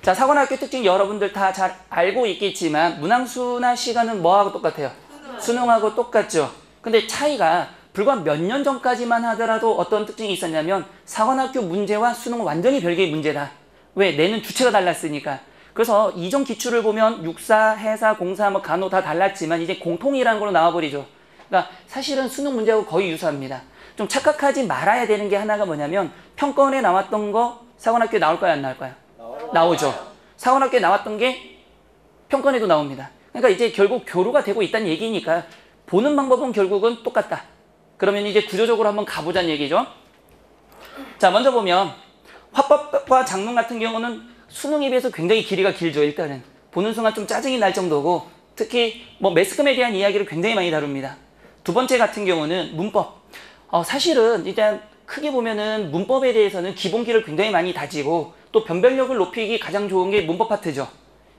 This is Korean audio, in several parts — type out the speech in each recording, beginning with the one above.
자, 사관학교 특징 여러분들 다 잘 알고 있겠지만 문항수나 시간은 뭐하고 똑같아요? 수능하고 똑같죠. 근데 차이가 불과 몇 년 전까지만 하더라도 어떤 특징이 있었냐면 사관학교 문제와 수능은 완전히 별개의 문제다. 왜? 내는 주체가 달랐으니까. 그래서 이전 기출을 보면 육사, 해사, 공사, 뭐 간호 다 달랐지만 이제 공통이라는 걸로 나와버리죠. 그러니까 사실은 수능 문제하고 거의 유사합니다. 좀 착각하지 말아야 되는 게 하나가 뭐냐면 평가원에 나왔던 거 사관학교에 나올까요? 안 나올까요? 나오죠. 사관학교에 나왔던 게 평가원에도 나옵니다. 그러니까 이제 결국 교류가 되고 있다는 얘기니까 보는 방법은 결국은 똑같다. 그러면 이제 구조적으로 한번 가보자는 얘기죠. 자, 먼저 보면 화법과 작문 같은 경우는 수능에 비해서 굉장히 길이가 길죠. 일단은 보는 순간 좀 짜증이 날 정도고 특히 뭐 매스컴에 대한 이야기를 굉장히 많이 다룹니다. 두 번째 같은 경우는 문법. 사실은 일단 크게 보면은 문법에 대해서는 기본기를 굉장히 많이 다지고 또 변별력을 높이기 가장 좋은 게 문법 파트죠.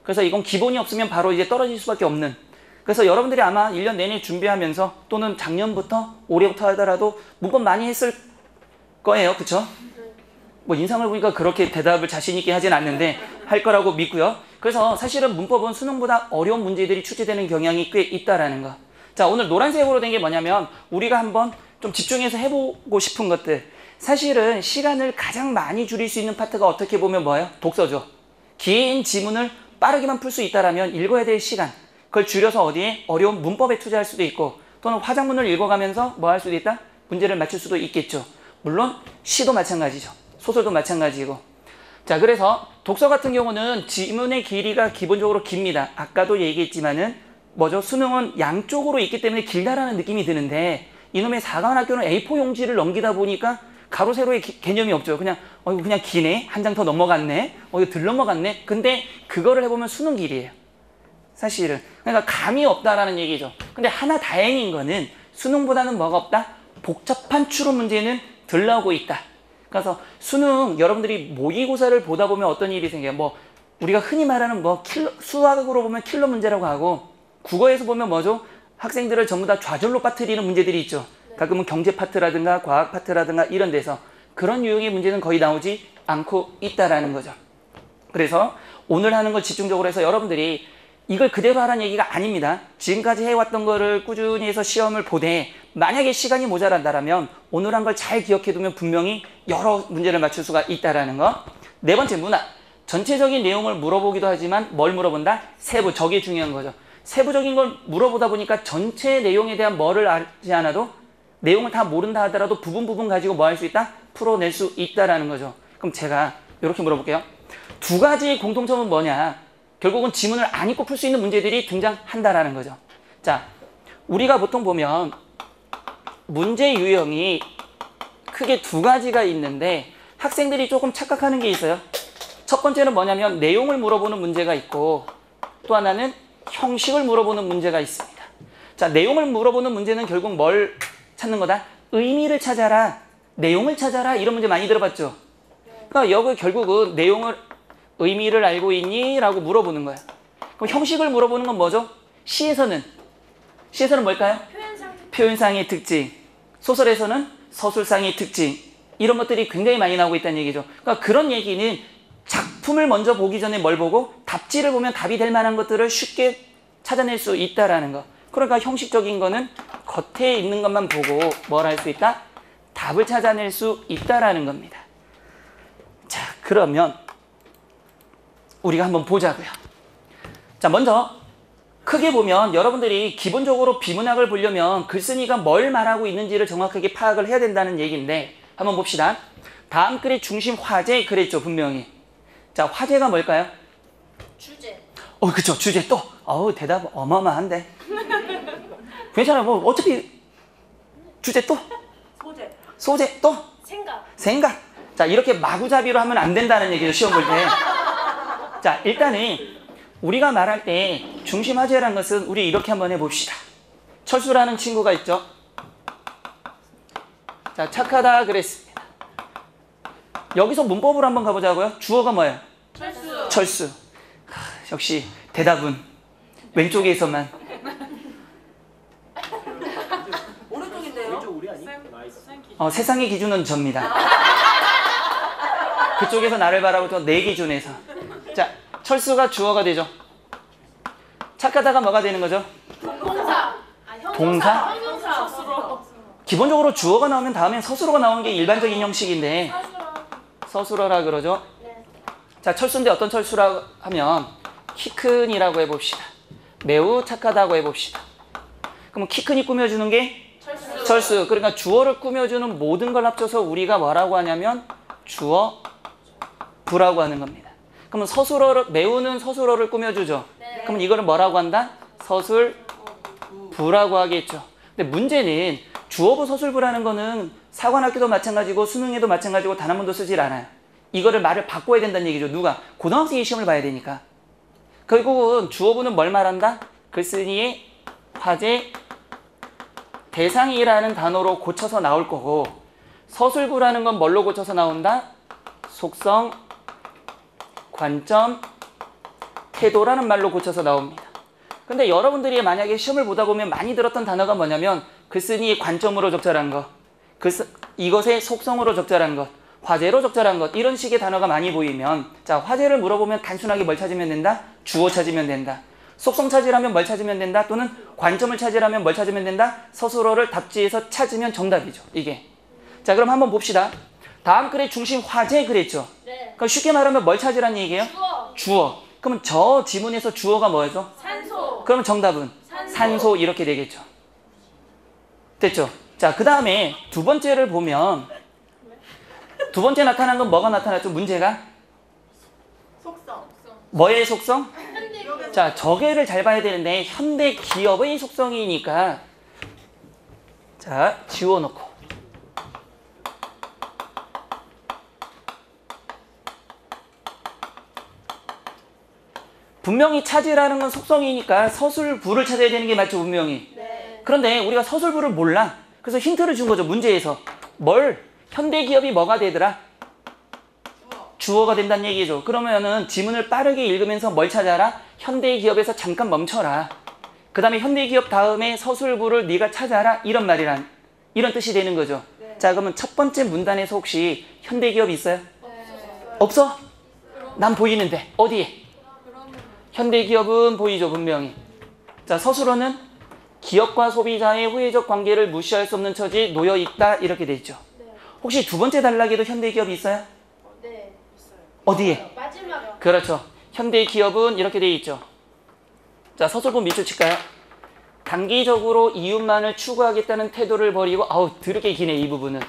그래서 이건 기본이 없으면 바로 이제 떨어질 수밖에 없는. 그래서 여러분들이 아마 1년 내내 준비하면서 또는 작년부터 올해부터 하더라도 문법 많이 했을 거예요. 그쵸? 뭐 인상을 보니까 그렇게 대답을 자신 있게 하진 않는데 할 거라고 믿고요. 그래서 사실은 문법은 수능보다 어려운 문제들이 출제되는 경향이 꽤 있다라는 거. 자, 오늘 노란색으로 된 게 뭐냐면 우리가 한번 좀 집중해서 해보고 싶은 것들. 사실은 시간을 가장 많이 줄일 수 있는 파트가 어떻게 보면 뭐예요? 독서죠. 긴 지문을 빠르게만 풀 수 있다라면 읽어야 될 시간. 그걸 줄여서 어디에? 어려운 문법에 투자할 수도 있고 또는 화작문을 읽어가면서 뭐 할 수도 있다? 문제를 맞출 수도 있겠죠. 물론 시도 마찬가지죠. 소설도 마찬가지고. 자, 그래서 독서 같은 경우는 지문의 길이가 기본적으로 깁니다. 아까도 얘기했지만은 뭐죠? 수능은 양쪽으로 있기 때문에 길다라는 느낌이 드는데 이놈의 사관학교는 A4 용지를 넘기다 보니까 가로 세로의 개념이 없죠. 그냥 이거 그냥 기네. 한 장 더 넘어갔네. 이거 덜 넘어갔네. 근데 그거를 해보면 수능 길이에요. 사실은. 그러니까 감이 없다라는 얘기죠. 근데 하나 다행인 거는 수능보다는 뭐가 없다? 복잡한 추론 문제는 덜 나오고 있다. 그래서 수능 여러분들이 모의고사를 보다 보면 어떤 일이 생겨요. 뭐 우리가 흔히 말하는 뭐 수학으로 보면 킬러 문제라고 하고 국어에서 보면 뭐죠? 학생들을 전부 다 좌절로 빠뜨리는 문제들이 있죠. 가끔은 경제 파트라든가 과학 파트라든가 이런 데서 그런 유형의 문제는 거의 나오지 않고 있다라는 거죠. 그래서 오늘 하는 걸 집중적으로 해서 여러분들이 이걸 그대로 하라는 얘기가 아닙니다. 지금까지 해왔던 거를 꾸준히 해서 시험을 보되 만약에 시간이 모자란다면 오늘 한 걸 잘 기억해두면 분명히 여러 문제를 맞출 수가 있다라는 거. 네 번째 문학. 전체적인 내용을 물어보기도 하지만 뭘 물어본다? 세부. 저게 중요한 거죠. 세부적인 걸 물어보다 보니까 전체 내용에 대한 뭐를 알지 않아도 내용을 다 모른다 하더라도 부분 가지고 뭐 할 수 있다? 풀어낼 수 있다라는 거죠. 그럼 제가 이렇게 물어볼게요. 두 가지의 공통점은 뭐냐? 결국은 지문을 안 읽고 풀 수 있는 문제들이 등장한다라는 거죠. 자, 우리가 보통 보면 문제 유형이 크게 두 가지가 있는데 학생들이 조금 착각하는 게 있어요. 첫 번째는 뭐냐면 내용을 물어보는 문제가 있고 또 하나는 형식을 물어보는 문제가 있습니다. 자, 내용을 물어보는 문제는 결국 뭘 찾는 거다? 의미를 찾아라, 내용을 찾아라 이런 문제 많이 들어봤죠? 그러니까 여기 결국은 내용을 의미를 알고 있니? 라고 물어보는 거야. 그럼 형식을 물어보는 건 뭐죠? 시에서는 뭘까요? 표현상의 특징. 소설에서는 서술상의 특징. 이런 것들이 굉장히 많이 나오고 있다는 얘기죠. 그러니까 그런 얘기는 작품을 먼저 보기 전에 뭘 보고 답지를 보면 답이 될 만한 것들을 쉽게 찾아낼 수 있다라는 거. 그러니까 형식적인 거는 겉에 있는 것만 보고 뭘 할 수 있다? 답을 찾아낼 수 있다라는 겁니다. 자, 그러면 우리가 한번 보자고요. 자, 먼저 크게 보면 여러분들이 기본적으로 비문학을 보려면 글쓴이가 뭘 말하고 있는지를 정확하게 파악을 해야 된다는 얘기인데 한번 봅시다. 다음 글의 중심 화제 그랬죠, 분명히. 자, 화제가 뭘까요? 주제. 그쵸, 주제 또. 대답 어마어마한데. 괜찮아요. 뭐 어차피 주제 또. 소재 또. 생각. 자, 이렇게 마구잡이로 하면 안 된다는 얘기죠, 시험 볼 때. 자, 일단은 우리가 말할 때 중심 화제라는 것은 우리 이렇게 한번 해봅시다. 철수라는 친구가 있죠. 자, 착하다 그랬습니다. 여기서 문법으로 한번 가보자고요. 주어가 뭐예요? 철수. 역시 대답은 왼쪽에서만. 오른쪽인데요? 왼쪽 우리 아니? 세상의 기준은 접니다. 그쪽에서 나를 바라보고 또 내 기준에서. 자, 철수가 주어가 되죠. 착하다가 뭐가 되는 거죠? 동사. 동사? 형용사. 기본적으로 주어가 나오면 다음엔 서술어가 나오는 게 일반적인 형식인데 서술어라 그러죠. 자, 철수인데 어떤 철수라고 하면 키 큰이라고 해봅시다. 매우 착하다고 해봅시다. 그럼 키 큰이 꾸며주는 게 철수. 그러니까 주어를 꾸며주는 모든 걸 합쳐서 우리가 뭐라고 하냐면 주어 부라고 하는 겁니다. 그러면 서술어를 매우는 서술어를 꾸며주죠. 그러면 이거를 뭐라고 한다? 서술부라고 하겠죠. 근데 문제는 주어부 서술부라는 거는 사관학교도 마찬가지고 수능에도 마찬가지고 단 한 번도 쓰질 않아요. 이거를 말을 바꿔야 된다는 얘기죠. 누가? 고등학생이 시험을 봐야 되니까. 결국은 주어부는 뭘 말한다? 글쓴이의 화제 대상이라는 단어로 고쳐서 나올 거고 서술부라는 건 뭘로 고쳐서 나온다? 속성, 관점, 태도라는 말로 고쳐서 나옵니다. 근데 여러분들이 만약에 시험을 보다 보면 많이 들었던 단어가 뭐냐면 글쓴이의 관점으로 적절한 것, 이것의 속성으로 적절한 것, 화제로 적절한 것 이런 식의 단어가 많이 보이면 자 화제를 물어보면 단순하게 뭘 찾으면 된다? 주어 찾으면 된다. 속성 찾으라면 뭘 찾으면 된다? 또는 관점을 찾으라면 뭘 찾으면 된다? 서술어를 답지에서 찾으면 정답이죠. 이게. 자 그럼 한번 봅시다. 다음 글의 중심 화제 그랬죠? 네. 그럼 쉽게 말하면 뭘 찾으라는 얘기예요? 주어. 그러면 저 지문에서 주어가 뭐죠? 산소. 그러면 정답은 산소 이렇게 되겠죠. 됐죠? 자, 그 다음에 두 번째를 보면 두 번째 나타난 건 뭐가 나타났죠? 문제가? 속성. 뭐의 속성? 자, 저게를 잘 봐야 되는데 현대 기업의 속성이니까 자, 지워놓고 분명히 찾으라는 건 속성이니까 서술부를 찾아야 되는 게 맞죠, 분명히. 네. 그런데 우리가 서술부를 몰라. 그래서 힌트를 준 거죠, 문제에서. 현대기업이 뭐가 되더라? 주어가 된다는 얘기죠. 그러면은 지문을 빠르게 읽으면서 뭘 찾아라? 현대기업에서 잠깐 멈춰라. 그 다음에 현대기업 다음에 서술부를 네가 찾아라. 이런 뜻이 되는 거죠. 자, 그러면 첫 번째 문단에서 혹시 현대기업 있어요? 없어? 난 보이는데. 어디에? 현대기업은 보이죠, 분명히. 자, 서술어는 기업과 소비자의 후회적 관계를 무시할 수 없는 처지에 놓여 있다 이렇게 돼 있죠. 혹시 두 번째 단락에도 현대기업이 있어요? 네. 어디에? 마지막. 그렇죠. 현대기업은 이렇게 돼 있죠. 자, 서술부 밑줄 칠까요? 단기적으로 이윤만을 추구하겠다는 태도를 버리고 드럽게 기네 이 부분은.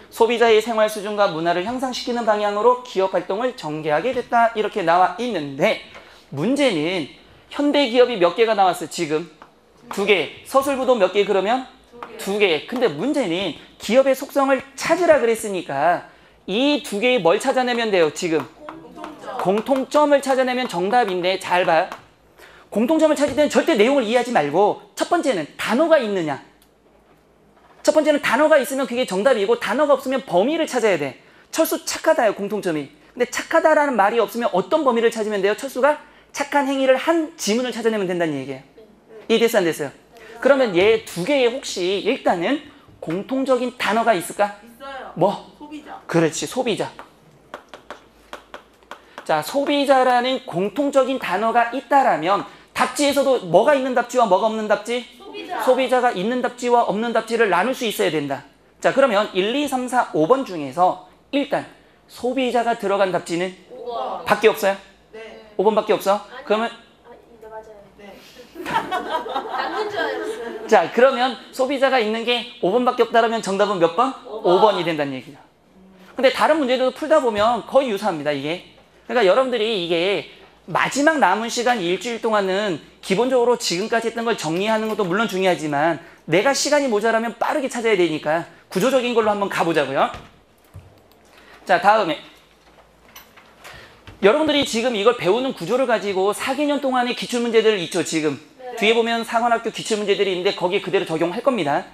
소비자의 생활 수준과 문화를 향상시키는 방향으로 기업 활동을 전개하게 됐다 이렇게 나와 있는데 문제는 현대기업이 몇 개가 나왔어요 지금? 2개. 서술부도 몇 개 그러면? 2개. 근데 문제는 기업의 속성을 찾으라 그랬으니까 이 2개의 뭘 찾아내면 돼요 지금? 공통점을 찾아내면 정답인데 잘 봐요. 공통점을 찾을 때는 절대 내용을 이해하지 말고 첫 번째는 단어가 있느냐. 첫 번째는 단어가 있으면 그게 정답이고 단어가 없으면 범위를 찾아야 돼. 철수 착하다요 공통점이. 근데 착하다라는 말이 없으면 어떤 범위를 찾으면 돼요? 철수가 착한 행위를 한 지문을 찾아내면 된다는 얘기예요. 이해됐어 안 됐어요? 그러면 얘 2개에 혹시 일단은 공통적인 단어가 있을까? 있어요. 뭐? 소비자. 그렇지, 소비자. 자, 소비자라는 공통적인 단어가 있다라면 답지에서도 뭐가 있는 답지와 뭐가 없는 답지? 소비자가 있는 답지와 없는 답지를 나눌 수 있어야 된다. 자, 그러면 1, 2, 3, 4, 5번 중에서 일단 소비자가 들어간 답지는 5번. 밖에 없어요? 네. 5번밖에 없어? 그러면 네, 맞아요. 네. 맞는 줄 알았어요. 자, 그러면 소비자가 있는 게 5번밖에 없다라면 정답은 몇 번? 5번이 된다는 얘기죠. 근데 다른 문제도 풀다 보면 거의 유사합니다, 이게. 그러니까 여러분들이 이게 마지막 남은 시간 일주일 동안은 기본적으로 지금까지 했던 걸 정리하는 것도 물론 중요하지만 내가 시간이 모자라면 빠르게 찾아야 되니까 구조적인 걸로 한번 가보자고요. 자, 다음에 여러분들이 지금 이걸 배우는 구조를 가지고 4개년 동안의 기출문제들 있죠, 지금. 뒤에 보면 사관학교 기출문제들이 있는데 거기에 그대로 적용할 겁니다.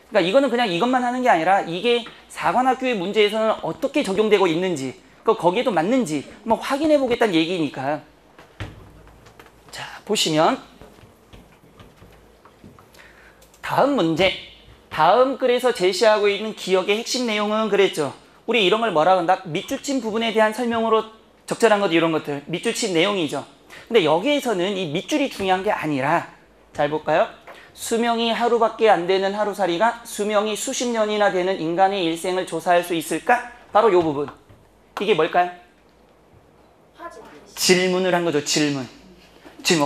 그러니까 이거는 그냥 이것만 하는 게 아니라 이게 사관학교의 문제에서는 어떻게 적용되고 있는지 거기에도 맞는지 한번 확인해 보겠다는 얘기니까. 자, 보시면 다음 문제, 다음 글에서 제시하고 있는 기억의 핵심 내용은 그랬죠. 우리 이런 걸 뭐라 한다? 밑줄 친 부분에 대한 설명으로 적절한 것 이런 것들 밑줄 내용이죠. 근데 여기에서는 이 밑줄이 중요한 게 아니라 잘 볼까요? 수명이 하루밖에 안 되는 하루살이가 수명이 수십 년이나 되는 인간의 일생을 조사할 수 있을까? 바로 이 부분. 이게 뭘까요? 화제. 질문을 한 거죠. 질문.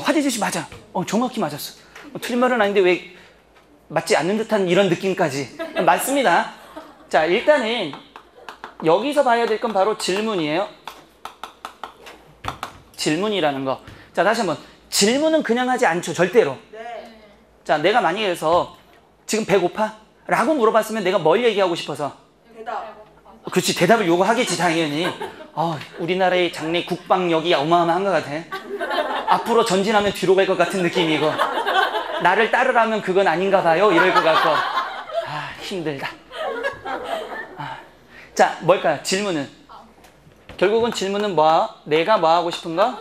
화재주시 맞아. 정확히 맞았어. 틀린 말은 아닌데 왜 맞지 않는 듯한 이런 느낌까지. 맞습니다. 자, 일단은 여기서 봐야 될 건 바로 질문이에요. 질문이라는 거. 자, 다시 한번. 질문은 그냥 하지 않죠. 절대로. 네. 자, 내가 만약에서 지금 배고파? 라고 물어봤으면 내가 뭘 얘기하고 싶어서? 대답. 그렇지. 대답을 요구하겠지, 당연히. 우리나라의 장래 국방력이 어마어마한 것 같아. 앞으로 전진하면 뒤로 갈 것 같은 느낌이고, 나를 따르라면 그건 아닌가 봐요. 이럴 것 같고. 힘들다. 자, 뭘까요? 질문은. 결국은 질문은 내가 뭐 하고 싶은 거?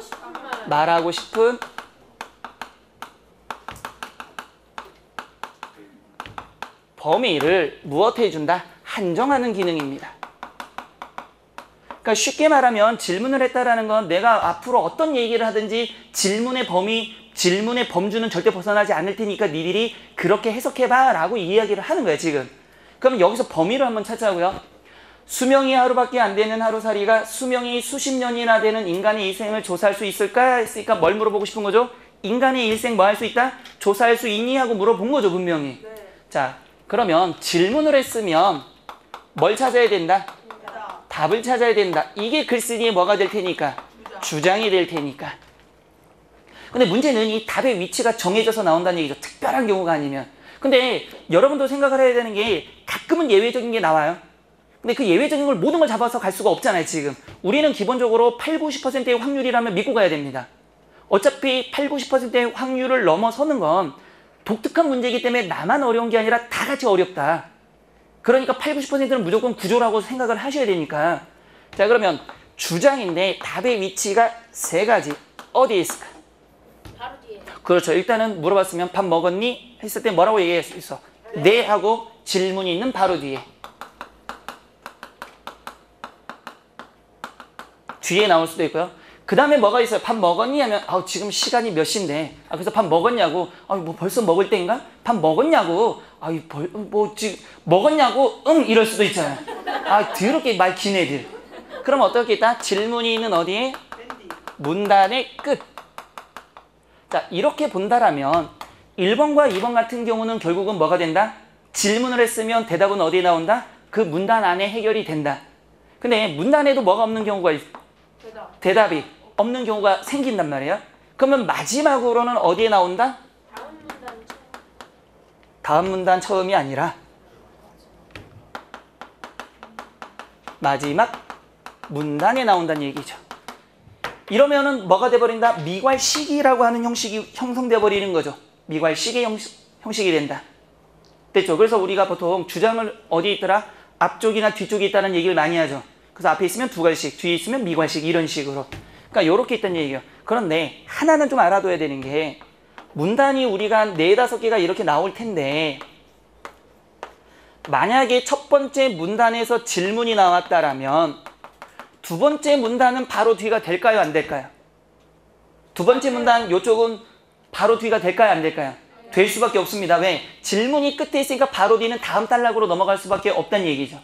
말하고 싶은 범위를 무엇해 준다? 한정하는 기능입니다. 그러니까 쉽게 말하면 질문을 했다라는 건 내가 앞으로 어떤 얘기를 하든지 질문의 범위, 질문의 범주는 절대 벗어나지 않을 테니까 니들이 그렇게 해석해봐 라고 이야기를 하는 거예요, 지금. 그럼 여기서 범위를 한번 찾자고요. 수명이 하루밖에 안 되는 하루살이가 수명이 수십 년이나 되는 인간의 일생을 조사할 수 있을까? 했으니까 뭘 물어보고 싶은 거죠? 인간의 일생 뭐 할 수 있다? 조사할 수 있니? 하고 물어본 거죠, 분명히. 네. 자, 그러면 질문을 했으면 뭘 찾아야 된다? 대답. 답을 찾아야 된다. 이게 글쓰기에 뭐가 될 테니까? 주장이 될 테니까. 근데 문제는 이 답의 위치가 정해져서 나온다는 얘기죠. 특별한 경우가 아니면. 근데 여러분도 생각을 해야 되는 게 가끔은 예외적인 게 나와요. 근데 그 예외적인 걸 모든 걸 잡아서 갈 수가 없잖아요, 지금. 우리는 기본적으로 8, 90%의 확률이라면 믿고 가야 됩니다. 어차피 8, 90%의 확률을 넘어서는 건 독특한 문제이기 때문에 나만 어려운 게 아니라 다 같이 어렵다. 그러니까 8, 90%는 무조건 구조라고 생각을 하셔야 되니까. 자, 그러면 주장인데 답의 위치가 세 가지. 어디에 있을까? 바로 뒤에. 그렇죠. 일단은 물어봤으면 밥 먹었니? 했을 때 뭐라고 얘기할 수 있어? 네 하고 질문이 있는 바로 뒤에. 뒤에 나올 수도 있고요. 그 다음에 뭐가 있어요? 밥 먹었니? 하면 지금 시간이 몇 시인데 그래서 밥 먹었냐고 뭐 벌써 먹을 때인가? 밥 먹었냐고 지금 먹었냐고? 응 이럴 수도 있잖아요. 더럽게 말 긴 애들. 그럼 어떻게 있다? 질문이 있는 어디에? 문단의 끝. 자, 이렇게 본다라면 1번과 2번 같은 경우는 결국은 뭐가 된다? 질문을 했으면 대답은 어디에 나온다? 그 문단 안에 해결이 된다. 근데 문단에도 뭐가 없는 경우가 있어? 대답이 없는 경우가 생긴단 말이에요. 그러면 마지막으로는 어디에 나온다? 다음 문단 처음. 다음 문단 처음이 아니라 마지막 문단에 나온다는 얘기죠. 이러면은 뭐가 돼버린다? 미괄식이라고 하는 형식이 형성돼 버리는 거죠. 미괄식의 형식이 된다. 됐죠? 그래서 우리가 보통 주장을 어디에 있더라? 앞쪽이나 뒤쪽에 있다는 얘기를 많이 하죠. 그래서 앞에 있으면 두괄식, 뒤에 있으면 미괄식 이런 식으로. 그러니까 이렇게 있다는 얘기예요. 그런데 하나는 좀 알아둬야 되는 게 문단이 우리가 한 4, 5개가 이렇게 나올 텐데 만약에 첫 번째 문단에서 질문이 나왔다라면 두 번째 문단은 바로 뒤가 될까요? 안 될까요? 두 번째 문단 이쪽은 바로 뒤가 될까요? 안 될까요? 될 수밖에 없습니다. 왜? 질문이 끝에 있으니까 바로 뒤는 다음 단락으로 넘어갈 수밖에 없다는 얘기죠.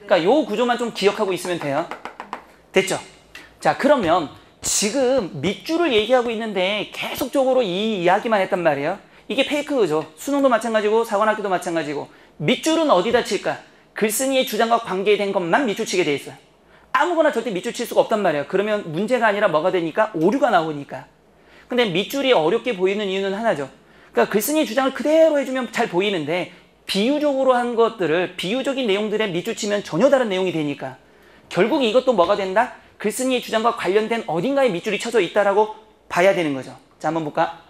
그러니까 요 구조만 좀 기억하고 있으면 돼요. 됐죠? 자, 그러면 지금 밑줄을 얘기하고 있는데 계속적으로 이 이야기만 했단 말이에요. 이게 페이크죠. 수능도 마찬가지고 사관학교도 마찬가지고. 밑줄은 어디다 칠까? 글쓴이의 주장과 관계된 것만 밑줄 치게 돼 있어요. 아무거나 절대 밑줄 칠 수가 없단 말이에요. 그러면 문제가 아니라 뭐가 되니까? 오류가 나오니까. 근데 밑줄이 어렵게 보이는 이유는 하나죠. 그러니까 글쓴이의 주장을 그대로 해주면 잘 보이는데 비유적으로 한 것들을 비유적인 내용들에 밑줄 치면 전혀 다른 내용이 되니까 결국 이것도 뭐가 된다? 글쓴이의 주장과 관련된 어딘가에 밑줄이 쳐져 있다라고 봐야 되는 거죠. 자, 한번 볼까?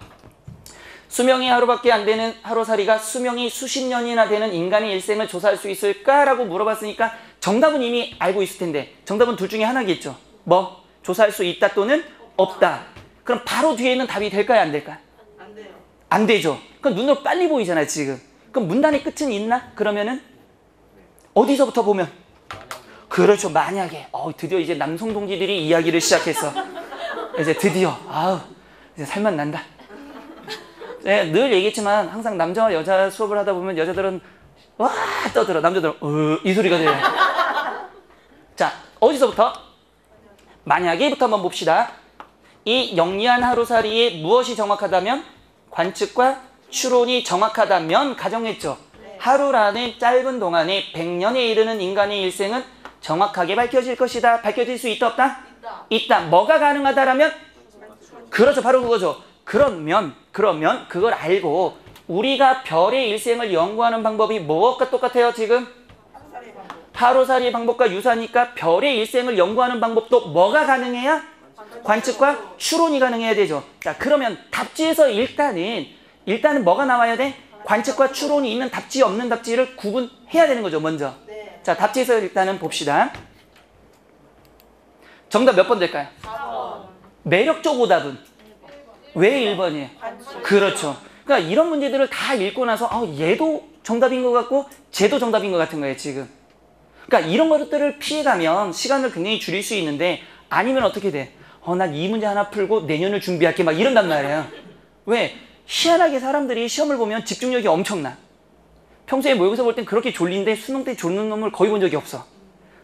수명이 하루밖에 안 되는 하루살이가 수명이 수십 년이나 되는 인간의 일생을 조사할 수 있을까라고 물어봤으니까 정답은 이미 알고 있을 텐데 정답은 둘 중에 하나겠죠. 뭐? 조사할 수 있다 또는 없다. 그럼 바로 뒤에는 답이 될까요? 안 될까요? 안 돼요. 안 되죠. 그럼 눈으로 빨리 보이잖아요, 지금. 그럼 문단의 끝은 있나? 그러면은 어디서부터 보면? 그렇죠. 만약에 드디어 이제 남성 동지들이 이야기를 시작했어. 이제 드디어 이제 살만 난다. 네, 늘 얘기했지만 항상 남자와 여자 수업을 하다 보면 여자들은 와 떠들어. 남자들은 이 소리가 돼요. 자, 어디서부터? 만약에부터 한번 봅시다. 이 영리한 하루살이에 무엇이 정확하다면? 관측과 추론이 정확하다면 가정했죠. 하루라는 짧은 동안에 100년에 이르는 인간의 일생은 정확하게 밝혀질 것이다. 밝혀질 수 있다 없다? 있다. 뭐가 가능하다라면? 그렇죠. 바로 그거죠. 그러면 그걸 알고 우리가 별의 일생을 연구하는 방법이 무엇과 똑같아요 지금? 하루살이 방법과 유사하니까 별의 일생을 연구하는 방법도 뭐가 가능해야? 관측과 추론이 가능해야 되죠. 자, 그러면 답지에서 일단은 뭐가 나와야 돼? 관측과 추론이 있는 답지 없는 답지를 구분해야 되는 거죠 먼저. 자, 답지에서 일단은 봅시다. 정답 몇 번 될까요? 4번. 매력적 오답은? 왜 1번이에요? 그렇죠. 그러니까 이런 문제들을 다 읽고 나서 얘도 정답인 것 같고 쟤도 정답인 것 같은 거예요 지금. 그러니까 이런 것들을 피해가면 시간을 굉장히 줄일 수 있는데 아니면 어떻게 돼? 난 이 문제 하나 풀고 내년을 준비할게 막 이런단 말이에요. 왜? 희한하게 사람들이 시험을 보면 집중력이 엄청나. 평소에 모의고사 볼 땐 그렇게 졸린데 수능 때 졸는 놈을 거의 본 적이 없어.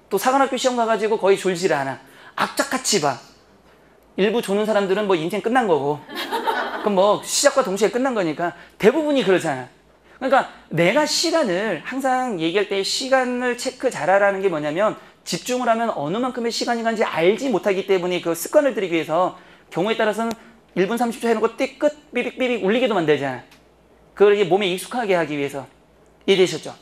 또 사관학교 시험 가가지고 거의 졸질 않아. 악착같이 봐. 일부 조는 사람들은 뭐 인생 끝난 거고 그럼 뭐 시작과 동시에 끝난 거니까 대부분이 그러잖아. 그러니까 내가 시간을 항상 얘기할 때 시간을 체크 잘하라는 게 뭐냐면 집중을 하면 어느 만큼의 시간이 가는지 알지 못하기 때문에 그 습관을 들이기 위해서 경우에 따라서는 1분 30초 해놓고 띠끝 삐빅삐빅 울리게도 만들잖아. 그걸 이제 몸에 익숙하게 하기 위해서. 이해되셨죠?